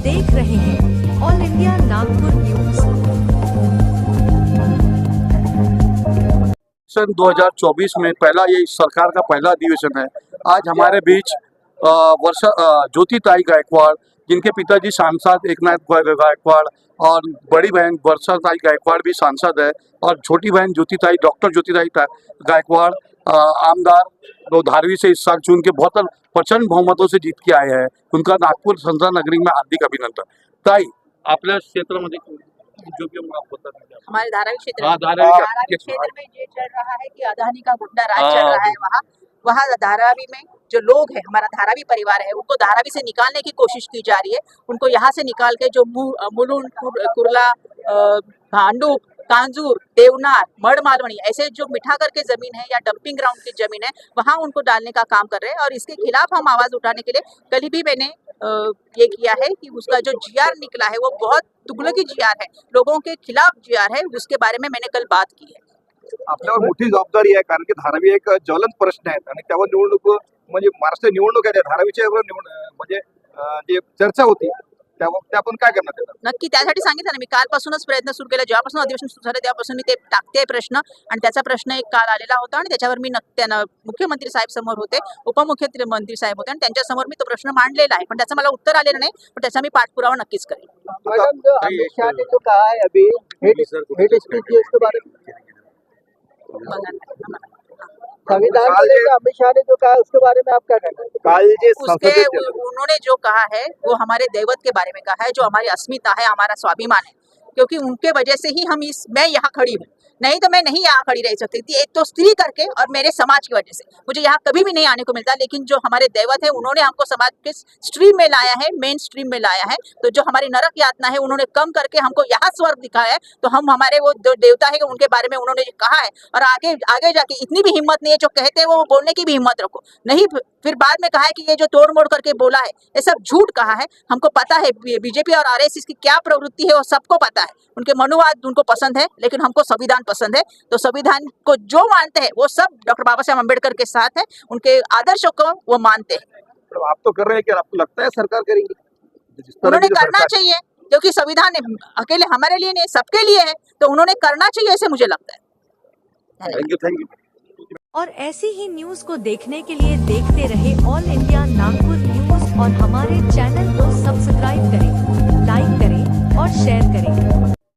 देख रहे हैं ऑल इंडिया नागपुर न्यूज। सन 2024 में पहला ये सरकार का पहला अधिवेशन है। आज हमारे बीच ज्योतिताई गायकवाड़, जिनके पिताजी सांसद एकनाथ गायकवाड़ और बड़ी बहन वर्षाताई गायकवाड़ भी सांसद है, और छोटी बहन ज्योतिताई डॉक्टर ज्योतिताई गायकवाड़ आमदार धारवी से इस साल चुन के बहुत प्रचंड बहुमतों से जीत के आए हैं। उनका नागपुर संसद नगरी में हार्दिक अभिनंदन। ताई, आपल्या क्षेत्रामध्ये जो भी होता है हमारे धारावी क्षेत्र धारावी क्षेत्र में ये चल रहा है कि अदानी का गुंडा राज चल रहा है। वहाँ धारावी में जो लोग हैं, हमारा धारावी परिवार है, उनको धारावी से निकालने की कोशिश की जा रही है। उनको यहाँ से निकाल के जो मुलुंड, कुर्ला, भांडुप, कांजूर, देवनार, मड़ मालवनी ऐसे जो मिठागर के जमीन है या डंपिंग ग्राउंड की जमीन है, वहाँ उनको डालने का काम कर रहे हैं। और इसके खिलाफ हम आवाज उठाने के लिए कल भी मैंने ये किया है कि उसका जो जीआर निकला है वो बहुत तुगलकी जीआर है, लोगों के खिलाफ जीआर है, उसके बारे में मैंने कल बात की है। आपल्यावर मोठी जबाबदारी आहे, कारण की धारावी एक ज्वलंत प्रश्न आहे आणि त्यावर निवडणूक म्हणजे महाराष्ट्र निवडणूक आहे, धारावीच्या म्हणजे जे चर्चा होती त्या आपण काय करणार त्याला? नक्की त्यासाठी सांगितलं ना मी, कालपासूनच प्रयत्न सुरू केला, जेव्हापासून अधिवेशन सुरू झालं तेव्हापासून मी ते टाकते प्रश्न, आणि त्याचा प्रश्न एक काल आलेला होता आणि त्याच्यावर मी मुख्यमंत्री साहेब समोर होते, उपमुख्यमंत्री साहेब होते आणि त्यांच्या समोर मी तो प्रश्न मांडलेला आहे, पण त्याचं मला उत्तर आलेलं नाही, पण त्याचा मी पाठपुरावा नक्कीच करेन। मैडम, जो अमित शाह ने जो कहा है अभी हेट स्पीच की, उसके बारे में संविधान को लेकर अमित शाह ने जो कहा है उसके बारे में आप क्या कहना है? उसके उन्होंने जो कहा है वो हमारे दैवत के बारे में कहा है, जो हमारी अस्मिता है, हमारा स्वाभिमान है, क्योंकि उनके वजह से ही मैं यहाँ खड़ी हूँ, नहीं तो मैं नहीं यहाँ खड़ी रह सकती थी। एक तो स्त्री करके और मेरे समाज की वजह से मुझे यहाँ कभी भी नहीं आने को मिलता, लेकिन जो हमारे दैवत है उन्होंने हमको समाज के स्ट्रीम में लाया है, मेन स्ट्रीम में लाया है। तो जो हमारी नरक यातना है उन्होंने कम करके हमको यहाँ स्वर्ग दिखाया है। तो हम हमारे वो जो देवता है उनके बारे में उन्होंने कहा है, और आगे जाके इतनी भी हिम्मत नहीं है, जो कहते हैं वो बोलने की भी हिम्मत रखो नहीं। फिर बाद में कहा है कि ये जो तोड़ मोड़ करके बोला है ये सब झूठ कहा है। हमको पता है बीजेपी और आरएसएस की क्या प्रवृत्ति है, वो सबको पता है। उनके मनुवाद उनको पसंद है, लेकिन हमको संविधान पसंद है। तो संविधान को जो मानते हैं वो सब डॉक्टर बाबा साहेब अम्बेडकर के साथ है, उनके आदर्शों को वो मानते हैं। तो आप तो कर रहे हैं, क्या आपको लगता है सरकार करेगी? उन्होंने करना चाहिए, क्योंकि संविधान अकेले हमारे लिए नहीं, सबके लिए है, तो उन्होंने करना चाहिए ऐसे मुझे लगता है। Thank you. और ऐसी ही न्यूज को देखने के लिए देखते रहे ऑल इंडिया नागपुर न्यूज और हमारे चैनल को सब्सक्राइब करें, लाइक करें और शेयर करें।